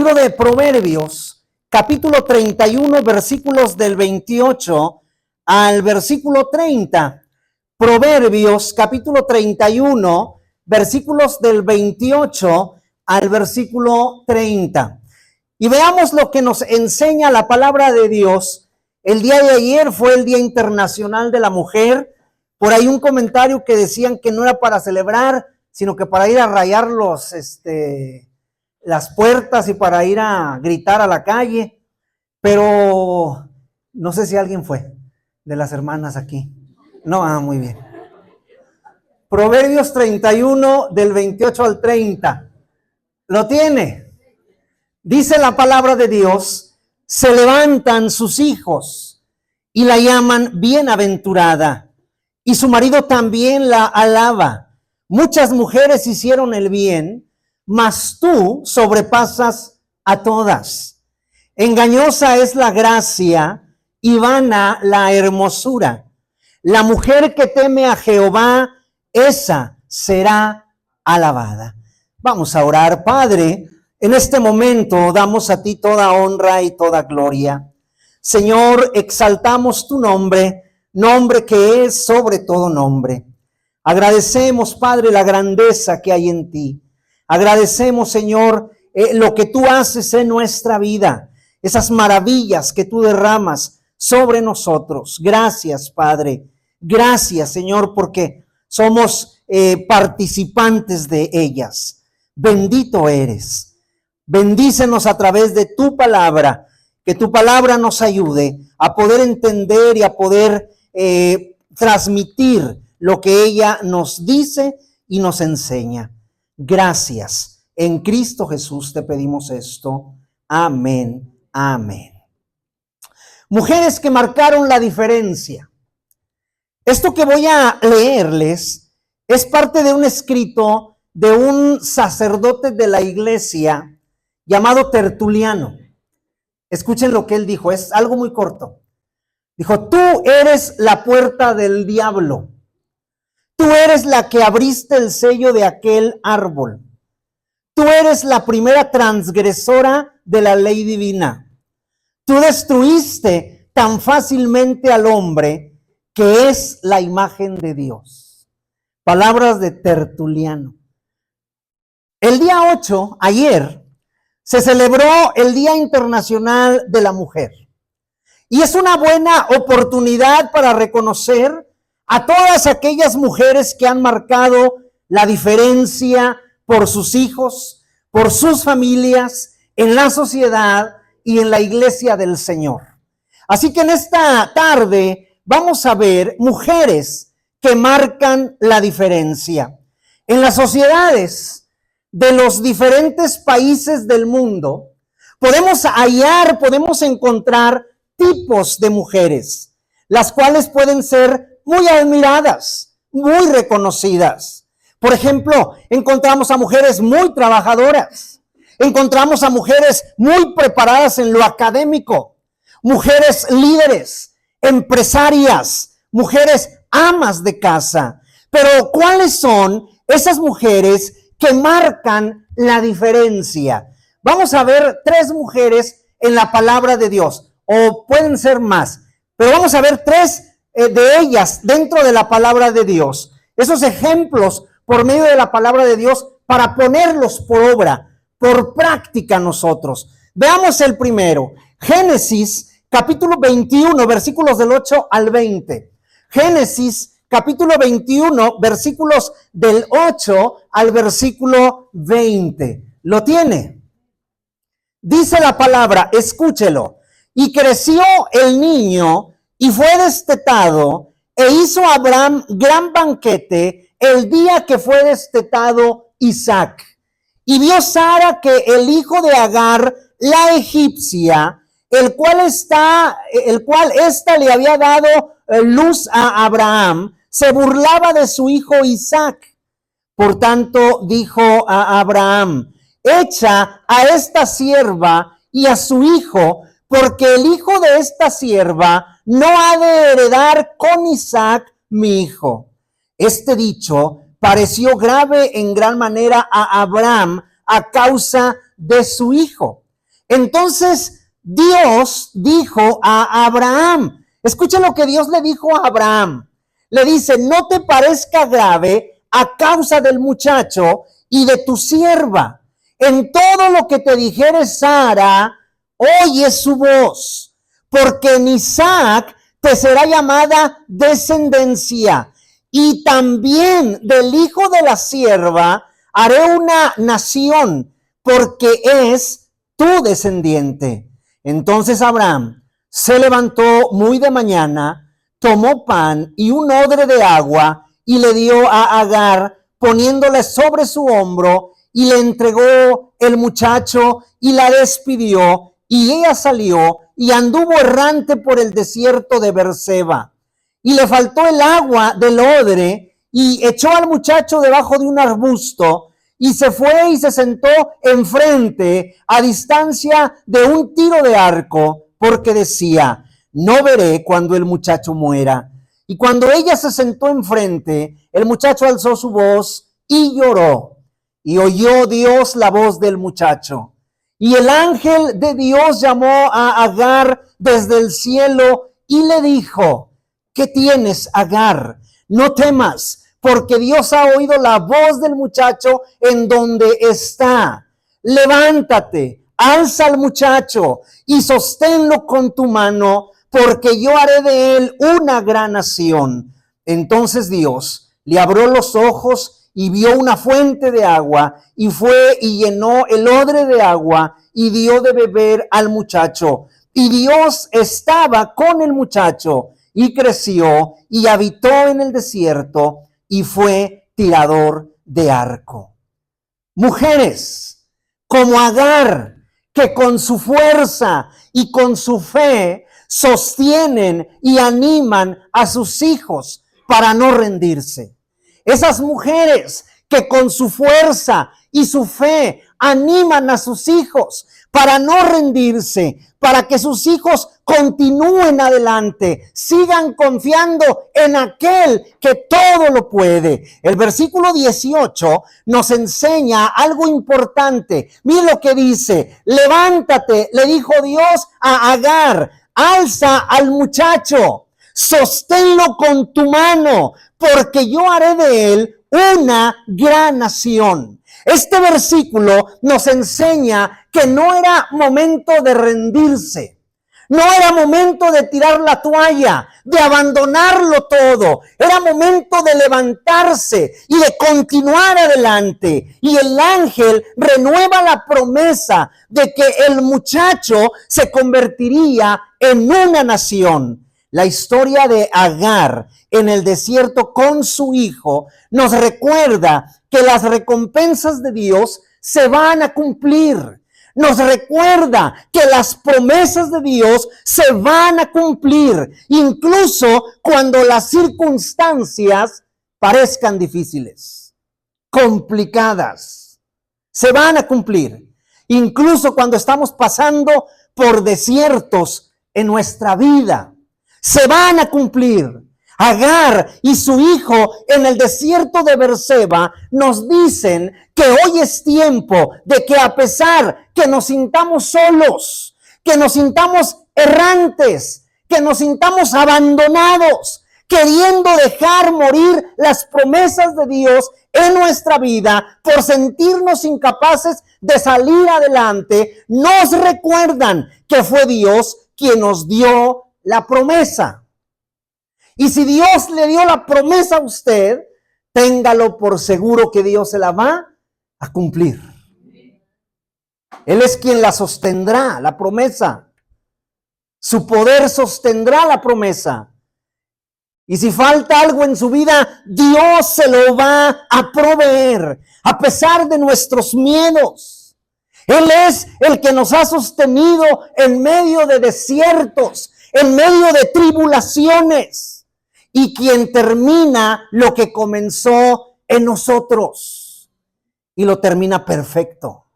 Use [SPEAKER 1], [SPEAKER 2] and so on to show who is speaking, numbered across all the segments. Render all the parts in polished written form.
[SPEAKER 1] Libro de Proverbios, capítulo 31, versículos del 28 al versículo 30. Proverbios, capítulo 31, versículos del 28 al versículo 30. Y veamos lo que nos enseña la palabra de Dios. El día de ayer fue el Día Internacional de la Mujer. Por ahí un comentario que decían que no era para celebrar, sino que para ir a rayar las puertas y para ir a gritar a la calle. Pero no sé si alguien fue de las hermanas aquí. No, muy bien. Proverbios 31 del 28 al 30. ¿Lo tiene? Dice la palabra de Dios: se levantan sus hijos y la llaman bienaventurada, y su marido también la alaba. Muchas mujeres hicieron el bien, mas tú sobrepasas a todas. Engañosa es la gracia y vana la hermosura. La mujer que teme a Jehová, esa será alabada. Vamos a orar. Padre, en este momento damos a ti toda honra y toda gloria. Señor, exaltamos tu nombre, nombre que es sobre todo nombre. Agradecemos, Padre, la grandeza que hay en ti. Agradecemos, Señor, lo que tú haces en nuestra vida, esas maravillas que tú derramas sobre nosotros. Gracias, Padre. Gracias, Señor, porque somos participantes de ellas. Bendito eres. Bendícenos a través de tu palabra, que tu palabra nos ayude a poder entender y a poder transmitir lo que ella nos dice y nos enseña. Gracias. En Cristo Jesús te pedimos esto. Amén. Amén. Mujeres que marcaron la diferencia. Esto que voy a leerles es parte de un escrito de un sacerdote de la iglesia llamado Tertuliano. Escuchen lo que él dijo, es algo muy corto. Dijo: tú eres la puerta del diablo. Tú eres la que abriste el sello de aquel árbol. Tú eres la primera transgresora de la ley divina. Tú destruiste tan fácilmente al hombre que es la imagen de Dios. Palabras de Tertuliano. El día 8, ayer, se celebró el Día Internacional de la Mujer. Y es una buena oportunidad para reconocer a todas aquellas mujeres que han marcado la diferencia por sus hijos, por sus familias, en la sociedad y en la iglesia del Señor. Así que en esta tarde vamos a ver mujeres que marcan la diferencia. En las sociedades de los diferentes países del mundo, podemos hallar, podemos encontrar tipos de mujeres, las cuales pueden ser muy admiradas, muy reconocidas. Por ejemplo, encontramos a mujeres muy trabajadoras, encontramos a mujeres muy preparadas en lo académico, mujeres líderes, empresarias, mujeres amas de casa. Pero ¿cuáles son esas mujeres que marcan la diferencia? Vamos a ver 3 mujeres en la palabra de Dios, o pueden ser más, pero vamos a ver 3 de ellas dentro de la palabra de Dios. Esos ejemplos por medio de la palabra de Dios para ponerlos por obra, por práctica nosotros. Veamos el primero. Génesis capítulo 21, versículos del 8 al 20. Génesis capítulo 21, versículos del 8 al versículo 20. ¿Lo tiene? Dice la palabra, escúchelo. Y creció el niño y fue destetado, e hizo Abraham gran banquete el día que fue destetado Isaac. Y vio Sara que el hijo de Agar, la egipcia, el cual ésta le había dado luz a Abraham, se burlaba de su hijo Isaac. Por tanto dijo a Abraham: echa a esta sierva y a su hijo, porque el hijo de esta sierva no ha de heredar con Isaac mi hijo. Este dicho pareció grave en gran manera a Abraham a causa de su hijo. Entonces Dios dijo a Abraham, escucha lo que Dios le dijo a Abraham. Le dice, no te parezca grave a causa del muchacho y de tu sierva. En todo lo que te dijere Sara, oye su voz, porque en Isaac te será llamada descendencia, y también del hijo de la sierva haré una nación, porque es tu descendiente. Entonces Abraham se levantó muy de mañana, tomó pan y un odre de agua y le dio a Agar, poniéndole sobre su hombro, y le entregó el muchacho y la despidió, y ella salió y anduvo errante por el desierto de Beerseba. Y le faltó el agua del odre, y echó al muchacho debajo de un arbusto, y se fue y se sentó enfrente, a distancia de un tiro de arco, porque decía, no veré cuando el muchacho muera. Y cuando ella se sentó enfrente, el muchacho alzó su voz y lloró. Y oyó Dios la voz del muchacho. Y el ángel de Dios llamó a Agar desde el cielo y le dijo, ¿qué tienes, Agar? No temas, porque Dios ha oído la voz del muchacho en donde está. Levántate, alza al muchacho y sosténlo con tu mano, porque yo haré de él una gran nación. Entonces Dios le abrió los ojos y vio una fuente de agua, y fue y llenó el odre de agua y dio de beber al muchacho. Y Dios estaba con el muchacho, y creció y habitó en el desierto, y fue tirador de arco. Mujeres como Agar, que con su fuerza y con su fe sostienen y animan a sus hijos para no rendirse. Esas mujeres que con su fuerza y su fe animan a sus hijos para no rendirse, para que sus hijos continúen adelante, sigan confiando en aquel que todo lo puede. El versículo 18 nos enseña algo importante. Mira lo que dice: levántate, le dijo Dios a Agar, alza al muchacho, sosténlo con tu mano, porque yo haré de él una gran nación. Este versículo nos enseña que no era momento de rendirse, no era momento de tirar la toalla, de abandonarlo todo. Era momento de levantarse y de continuar adelante. Y el ángel renueva la promesa de que el muchacho se convertiría en una nación. La historia de Agar en el desierto con su hijo nos recuerda que las recompensas de Dios se van a cumplir. Nos recuerda que las promesas de Dios se van a cumplir, incluso cuando las circunstancias parezcan difíciles, complicadas. Se van a cumplir, incluso cuando estamos pasando por desiertos en nuestra vida. Se van a cumplir. Agar y su hijo en el desierto de Beerseba nos dicen que hoy es tiempo de que, a pesar que nos sintamos solos, que nos sintamos errantes, que nos sintamos abandonados, queriendo dejar morir las promesas de Dios en nuestra vida por sentirnos incapaces de salir adelante, nos recuerdan que fue Dios quien nos dio la promesa. Y si Dios le dio la promesa a usted, téngalo por seguro que Dios se la va a cumplir. Él es quien la sostendrá, la promesa. Su poder sostendrá la promesa. Y si falta algo en su vida, Dios se lo va a proveer, a pesar de nuestros miedos. Él es el que nos ha sostenido en medio de desiertos, en medio de tribulaciones, y quien termina lo que comenzó en nosotros y lo termina perfecto.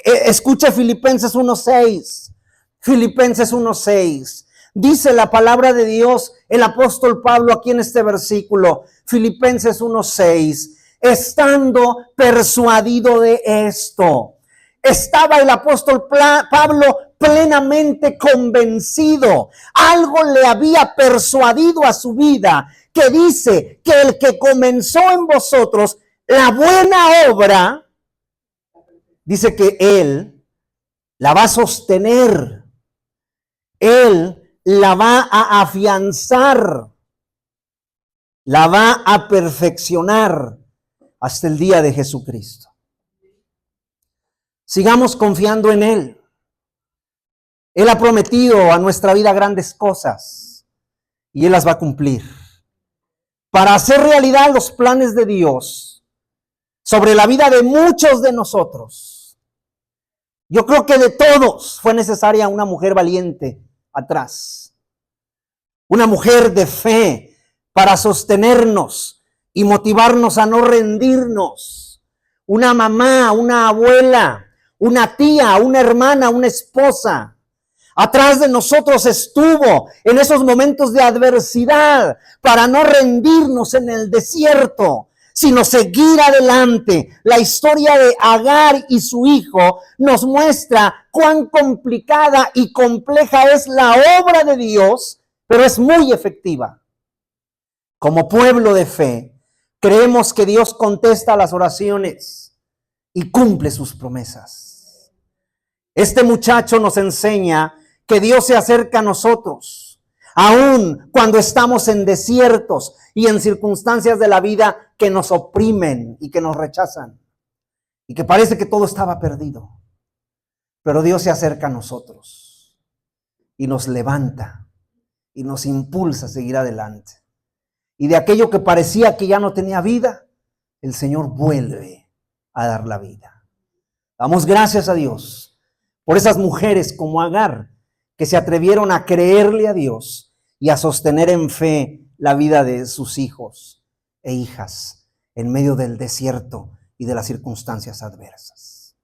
[SPEAKER 1] Escucha Filipenses 1:6. Filipenses 1:6. Dice la palabra de Dios, el apóstol Pablo aquí en este versículo, Filipenses 1:6, estando persuadido de esto, estaba el apóstol Pablo plenamente convencido. Algo le había persuadido a su vida, que dice que el que comenzó en vosotros la buena obra, dice que Él la va a sostener. Él la va a afianzar, la va a perfeccionar hasta el día de Jesucristo. Sigamos confiando en Él. Él ha prometido a nuestra vida grandes cosas y Él las va a cumplir. Para hacer realidad los planes de Dios sobre la vida de muchos de nosotros, yo creo que de todos fue necesaria una mujer valiente atrás. Una mujer de fe para sostenernos y motivarnos a no rendirnos. Una mamá, una abuela, una tía, una hermana, una esposa. Atrás de nosotros estuvo en esos momentos de adversidad para no rendirnos en el desierto, sino seguir adelante. La historia de Agar y su hijo nos muestra cuán complicada y compleja es la obra de Dios, pero es muy efectiva. Como pueblo de fe, creemos que Dios contesta las oraciones y cumple sus promesas. Este muchacho nos enseña que Dios se acerca a nosotros, aun cuando estamos en desiertos y en circunstancias de la vida que nos oprimen y que nos rechazan, y que parece que todo estaba perdido. Pero Dios se acerca a nosotros y nos levanta y nos impulsa a seguir adelante. Y de aquello que parecía que ya no tenía vida, el Señor vuelve a dar la vida. Damos gracias a Dios por esas mujeres como Agar, que se atrevieron a creerle a Dios y a sostener en fe la vida de sus hijos e hijas en medio del desierto y de las circunstancias adversas.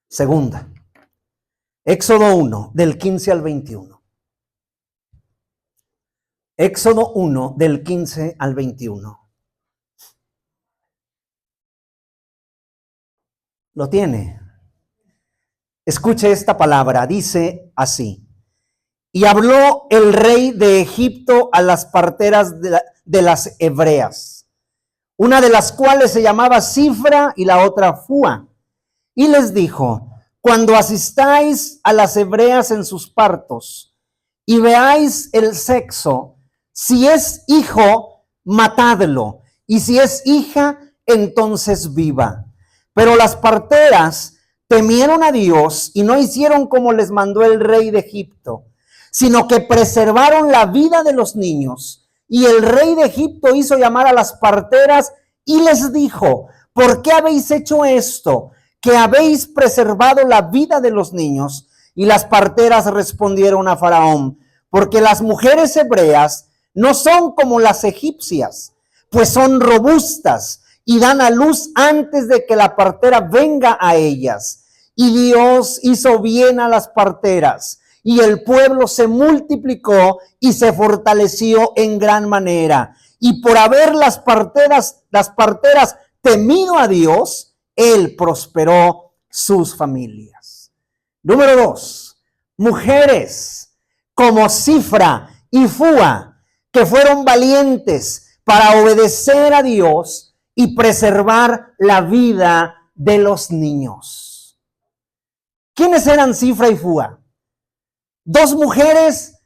[SPEAKER 1] Segunda, Éxodo 1, del 15 al 21. Éxodo 1, del 15 al 21. ¿Lo tiene? Escuche esta palabra, dice así. Y habló el rey de Egipto a las parteras de las hebreas, una de las cuales se llamaba Cifra y la otra Fúa. Y les dijo, cuando asistáis a las hebreas en sus partos y veáis el sexo, si es hijo, matadlo, y si es hija, entonces viva. Pero las parteras temieron a Dios y no hicieron como les mandó el rey de Egipto, sino que preservaron la vida de los niños. Y el rey de Egipto hizo llamar a las parteras y les dijo, ¿por qué habéis hecho esto? Que habéis preservado la vida de los niños. Y las parteras respondieron a Faraón, porque las mujeres hebreas no son como las egipcias, pues son robustas y dan a luz antes de que la partera venga a ellas. Y Dios hizo bien a las parteras, y el pueblo se multiplicó y se fortaleció en gran manera. Y por haber las parteras temido a Dios, Él prosperó sus familias. Número 2, mujeres como Cifra y Fúa, que fueron valientes para obedecer a Dios y preservar la vida de los niños. ¿Quiénes eran Cifra y Fúa? Dos mujeres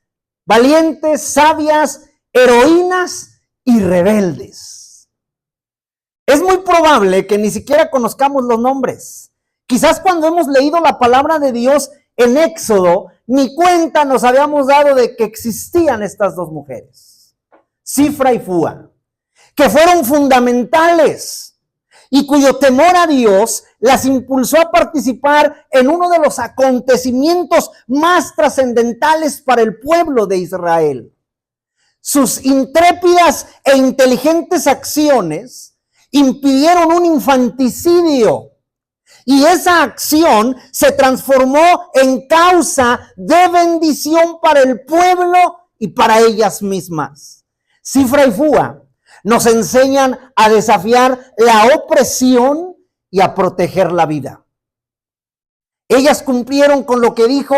[SPEAKER 1] valientes, sabias, heroínas y rebeldes. Es muy probable que ni siquiera conozcamos los nombres. Quizás cuando hemos leído la palabra de Dios en Éxodo, ni cuenta nos habíamos dado de que existían estas dos mujeres, Cifra y Fúa, que fueron fundamentales y cuyo temor a Dios las impulsó a participar en uno de los acontecimientos más trascendentales para el pueblo de Israel. Sus intrépidas e inteligentes acciones impidieron un infanticidio, y esa acción se transformó en causa de bendición para el pueblo y para ellas mismas. Cifra y Fúa nos enseñan a desafiar la opresión y a proteger la vida. Ellas cumplieron con lo que dice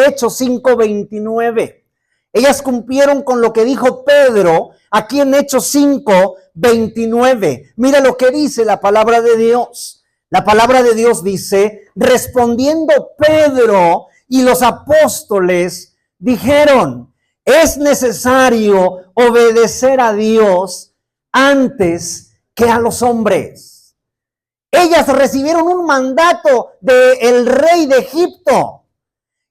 [SPEAKER 1] Hechos 5:29. Ellas cumplieron con lo que dijo Pedro aquí en Hechos 5:29. Mira lo que dice la palabra de Dios. La palabra de Dios dice: respondiendo Pedro y los apóstoles dijeron: es necesario obedecer a Dios antes que a los hombres. Ellas recibieron un mandato del rey de Egipto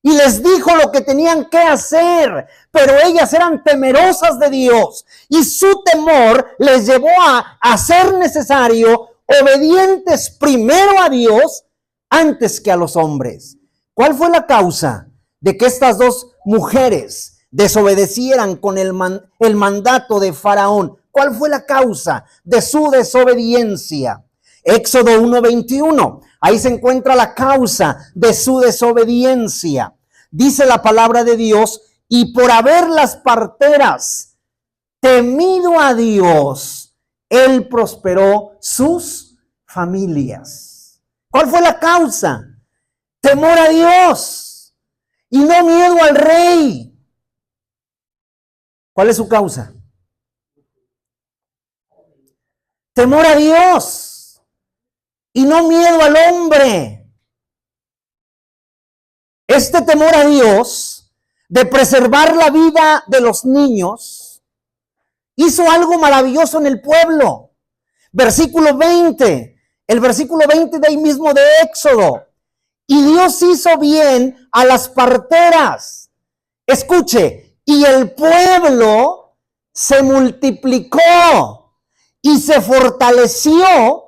[SPEAKER 1] y les dijo lo que tenían que hacer, pero ellas eran temerosas de Dios y su temor les llevó a hacer necesario obedientes primero a Dios antes que a los hombres. ¿Cuál fue la causa de que estas dos mujeres desobedecieran con el mandato de Faraón? ¿Cuál fue la causa de su desobediencia? Éxodo 1:21, ahí se encuentra la causa de su desobediencia. Dice la palabra de Dios: y por haber las parteras temido a Dios, Él prosperó sus familias. ¿Cuál fue la causa? Temor a Dios y no miedo al rey. ¿Cuál es su causa? Temor a Dios y no miedo al hombre. Este temor a Dios de preservar la vida de los niños hizo algo maravilloso en el pueblo. Versículo 20, el versículo 20 de ahí mismo de Éxodo. Y Dios hizo bien a las parteras. Escuche, y el pueblo se multiplicó y se fortaleció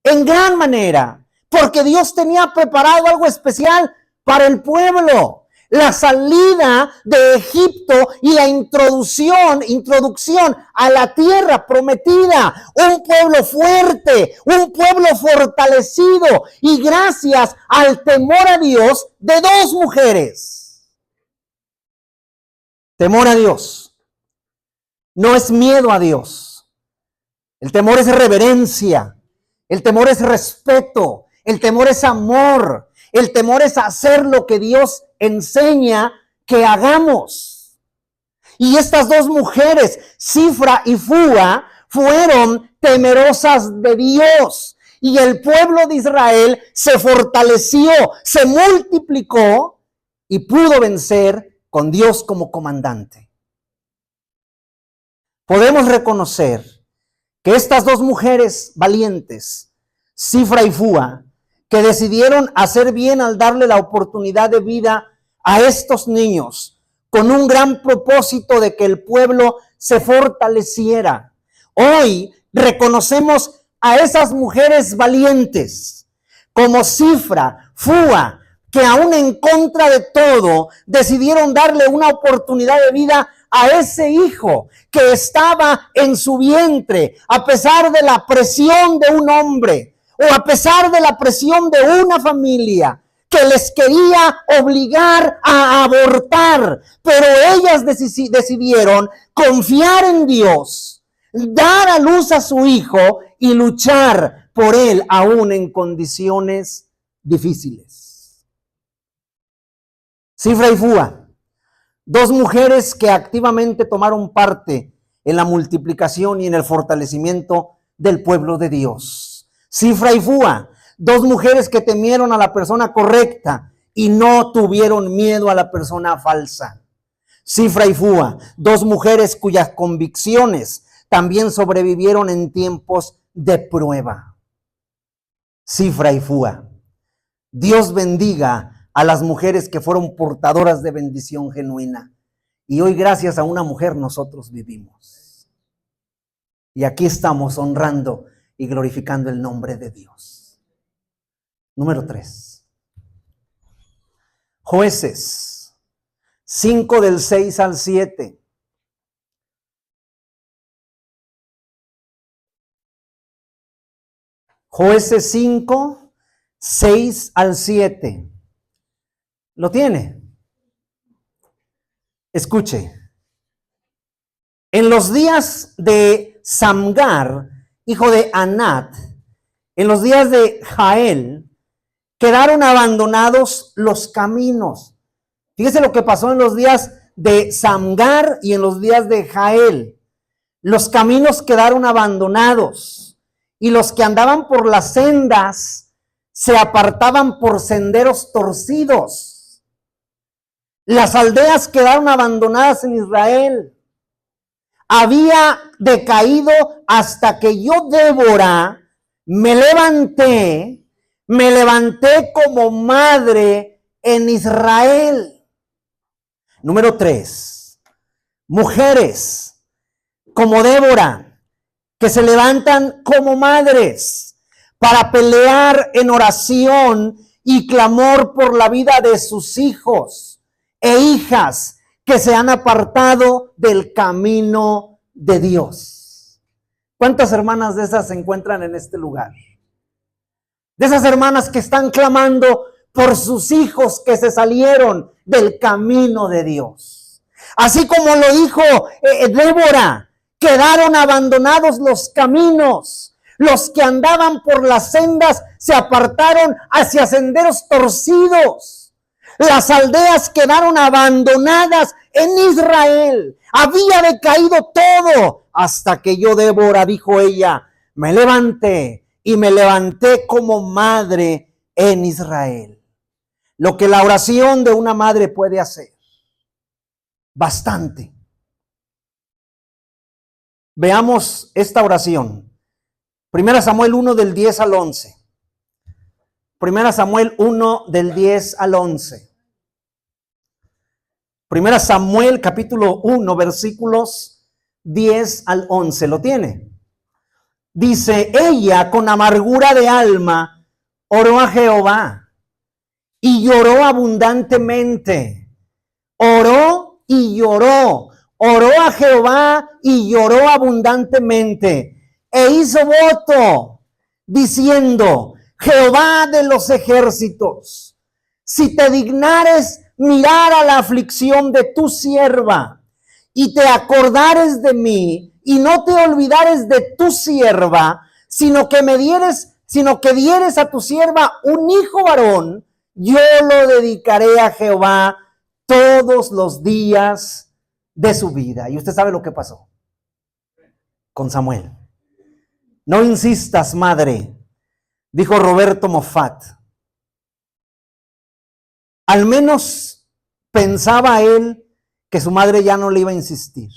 [SPEAKER 1] en gran manera, porque Dios tenía preparado algo especial para el pueblo: la salida de Egipto y la introducción a la tierra prometida. Un pueblo fuerte, un pueblo fortalecido, y gracias al temor a Dios de dos mujeres. Temor a Dios no es miedo a Dios. El temor es reverencia. El temor es respeto, el temor es amor, el temor es hacer lo que Dios enseña que hagamos. Y estas dos mujeres, Sifra y Fúa, fueron temerosas de Dios. Y el pueblo de Israel se fortaleció, se multiplicó y pudo vencer con Dios como comandante. Podemos reconocer que estas dos mujeres valientes, Sifra y Fúa, que decidieron hacer bien al darle la oportunidad de vida a estos niños, con un gran propósito de que el pueblo se fortaleciera. Hoy reconocemos a esas mujeres valientes, como Sifra, Fúa, que aún en contra de todo, decidieron darle una oportunidad de vida a ese hijo que estaba en su vientre, a pesar de la presión de un hombre o a pesar de la presión de una familia que les quería obligar a abortar. Pero ellas decidieron confiar en Dios, dar a luz a su hijo y luchar por él aún en condiciones difíciles. Sifra y Fúa, dos mujeres que activamente tomaron parte en la multiplicación y en el fortalecimiento del pueblo de Dios. Sifra y Fúa, dos mujeres que temieron a la persona correcta y no tuvieron miedo a la persona falsa. Sifra y Fúa, dos mujeres cuyas convicciones también sobrevivieron en tiempos de prueba. Sifra y Fúa. Dios bendiga a las mujeres que fueron portadoras de bendición genuina. Y hoy, gracias a una mujer, nosotros vivimos. Y aquí estamos honrando y glorificando el nombre de Dios. Número 3. Jueces 5 del 6 al 7. Jueces 5, 6 al 7. ¿Lo tiene? Escuche. En los días de Samgar, hijo de Anat, en los días de Jael, quedaron abandonados los caminos. Fíjese lo que pasó en los días de Samgar y en los días de Jael. Los caminos quedaron abandonados y los que andaban por las sendas se apartaban por senderos torcidos. Las aldeas quedaron abandonadas en Israel. Había decaído hasta que yo, Débora, me levanté como madre en Israel. Número 3. Mujeres como Débora, que se levantan como madres para pelear en oración y clamor por la vida de sus hijos e hijas que se han apartado del camino de Dios. ¿Cuántas hermanas de esas se encuentran en este lugar? De esas hermanas que están clamando por sus hijos que se salieron del camino de Dios. Así como lo dijo Débora, quedaron abandonados los caminos. Los que andaban por las sendas se apartaron hacia senderos torcidos. Las aldeas quedaron abandonadas en Israel. Había decaído todo hasta que yo, Débora, dijo ella, me levanté y me levanté como madre en Israel. Lo que la oración de una madre puede hacer. Bastante. Veamos esta oración. 1 Samuel 1 del 10 al 11. 1 Samuel 1 del 10 al 11. 1 Samuel capítulo 1 versículos 10 al 11. ¿Lo tiene? Dice, ella con amargura de alma oró a Jehová y lloró abundantemente. Oró y lloró. Oró a Jehová y lloró abundantemente. E hizo voto diciendo, Jehová de los ejércitos, si te dignares mirar a la aflicción de tu sierva y te acordares de mí y no te olvidares de tu sierva, sino que dieres a tu sierva un hijo varón, yo lo dedicaré a Jehová todos los días de su vida. Y usted sabe lo que pasó con Samuel. No insistas, madre, dijo Roberto Moffat. Al menos pensaba él que su madre ya no le iba a insistir.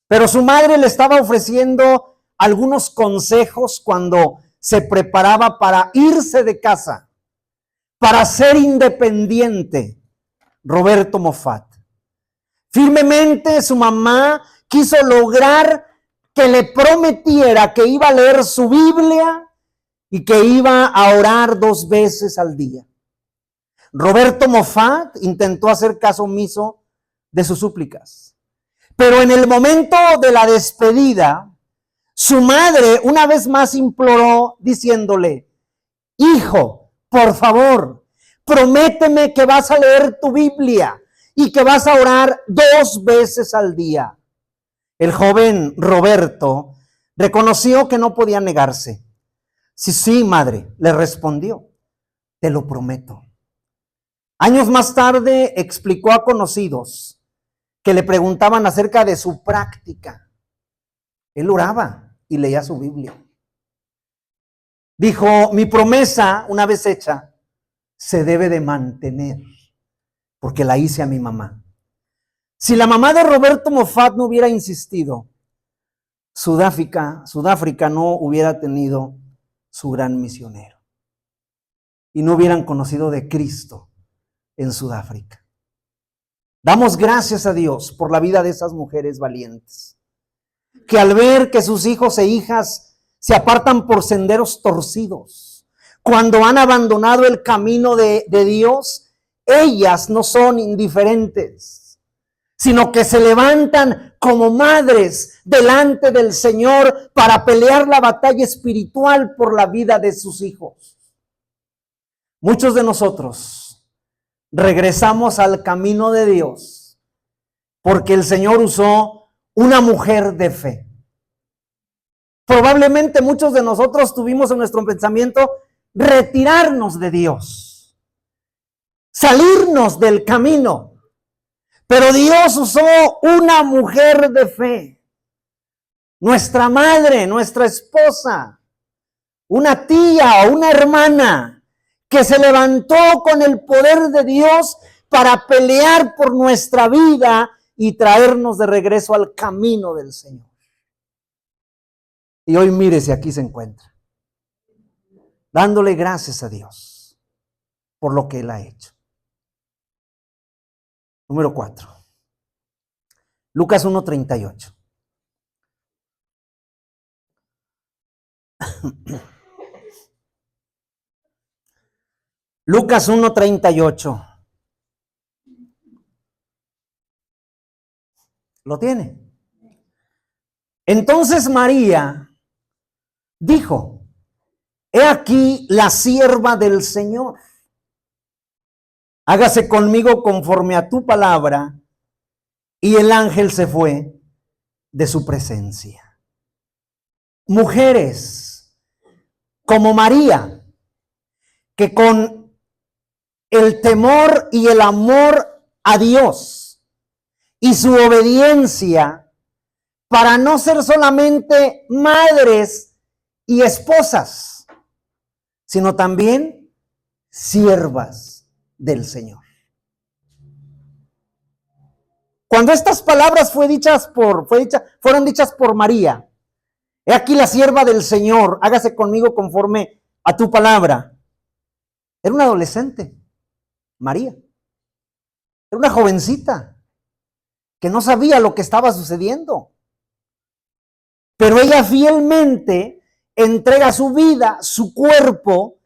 [SPEAKER 1] Pero su madre le estaba ofreciendo algunos consejos cuando se preparaba para irse de casa, para ser independiente. Roberto Moffat. Firmemente su mamá quiso lograr que le prometiera que iba a leer su Biblia y que iba a orar 2 veces al día. Roberto Moffat intentó hacer caso omiso de sus súplicas. Pero en el momento de la despedida, su madre una vez más imploró diciéndole, hijo, por favor, prométeme que vas a leer tu Biblia y que vas a orar 2 veces al día. El joven Roberto reconoció que no podía negarse. Sí, madre, le respondió, te lo prometo. Años más tarde explicó a conocidos que le preguntaban acerca de su práctica. Él oraba y leía su Biblia. Dijo, mi promesa, una vez hecha, se debe de mantener, porque la hice a mi mamá. Si la mamá de Roberto Moffat no hubiera insistido, Sudáfrica no hubiera tenido su gran misionero. Y no hubieran conocido de Cristo en Sudáfrica. Damos gracias a Dios por la vida de esas mujeres valientes, que al ver que sus hijos e hijas se apartan por senderos torcidos, cuando han abandonado el camino de Dios, ellas no son indiferentes, sino que se levantan como madres delante del Señor para pelear la batalla espiritual por la vida de sus hijos. Muchos de nosotros regresamos al camino de Dios porque el Señor usó una mujer de fe. Probablemente muchos de nosotros tuvimos en nuestro pensamiento, retirarnos de Dios, salirnos del camino. Pero Dios usó una mujer de fe, nuestra madre, nuestra esposa, una tía o una hermana que se levantó con el poder de Dios para pelear por nuestra vida y traernos de regreso al camino del Señor. Y hoy mírese, aquí se encuentra, dándole gracias a Dios por lo que Él ha hecho. Número 4. Lucas 1:38. Lucas 1:38. ¿Lo tiene? Entonces María dijo: he aquí la sierva del Señor. Hágase conmigo conforme a tu palabra. Y el ángel se fue de su presencia. Mujeres como María, que con el temor y el amor a Dios y su obediencia, para no ser solamente madres y esposas, sino también siervas del Señor. Cuando estas palabras fueron dichas por María: he aquí la sierva del Señor, hágase conmigo conforme a tu palabra. Era una adolescente, María. Era una jovencita que no sabía lo que estaba sucediendo. Pero ella fielmente entrega su vida, su cuerpo,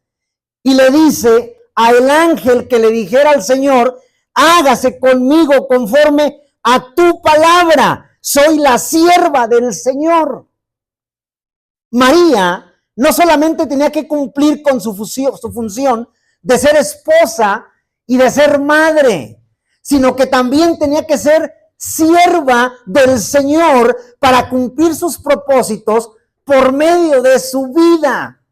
[SPEAKER 1] y le dice al ángel que le dijera al Señor: hágase conmigo conforme a tu palabra. Soy la sierva del Señor. María no solamente tenía que cumplir con su función de ser esposa y de ser madre, sino que también tenía que ser sierva del Señor para cumplir sus propósitos por medio de su vida.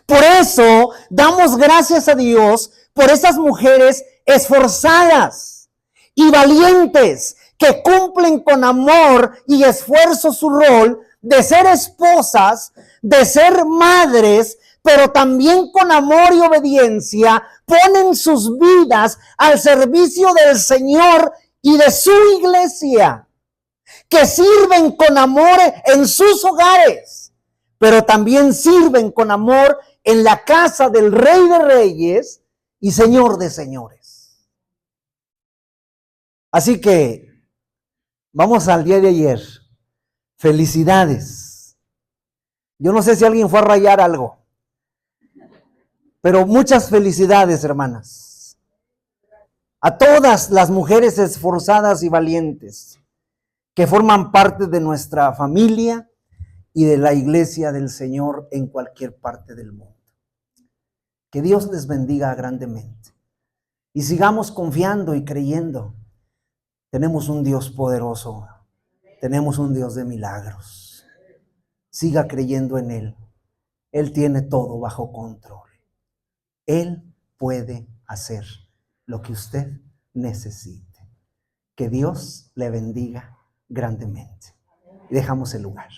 [SPEAKER 1] Por eso damos gracias a Dios por esas mujeres esforzadas y valientes que cumplen con amor y esfuerzo su rol de ser esposas, de ser madres, pero también con amor y obediencia ponen sus vidas al servicio del Señor y de su iglesia, que sirven con amor en sus hogares, pero también sirven con amor en la casa del Rey de Reyes y Señor de Señores. Así que vamos al día de ayer. Felicidades. Yo no sé si alguien fue a rayar algo, pero muchas felicidades, hermanas, a todas las mujeres esforzadas y valientes que forman parte de nuestra familia y de la iglesia del Señor en cualquier parte del mundo. Que Dios les bendiga grandemente y sigamos confiando y creyendo. Tenemos un Dios poderoso, tenemos un Dios de milagros. Siga creyendo en Él. Él tiene todo bajo control. Él puede hacer lo que usted necesite. Que Dios le bendiga grandemente. Dejamos el lugar.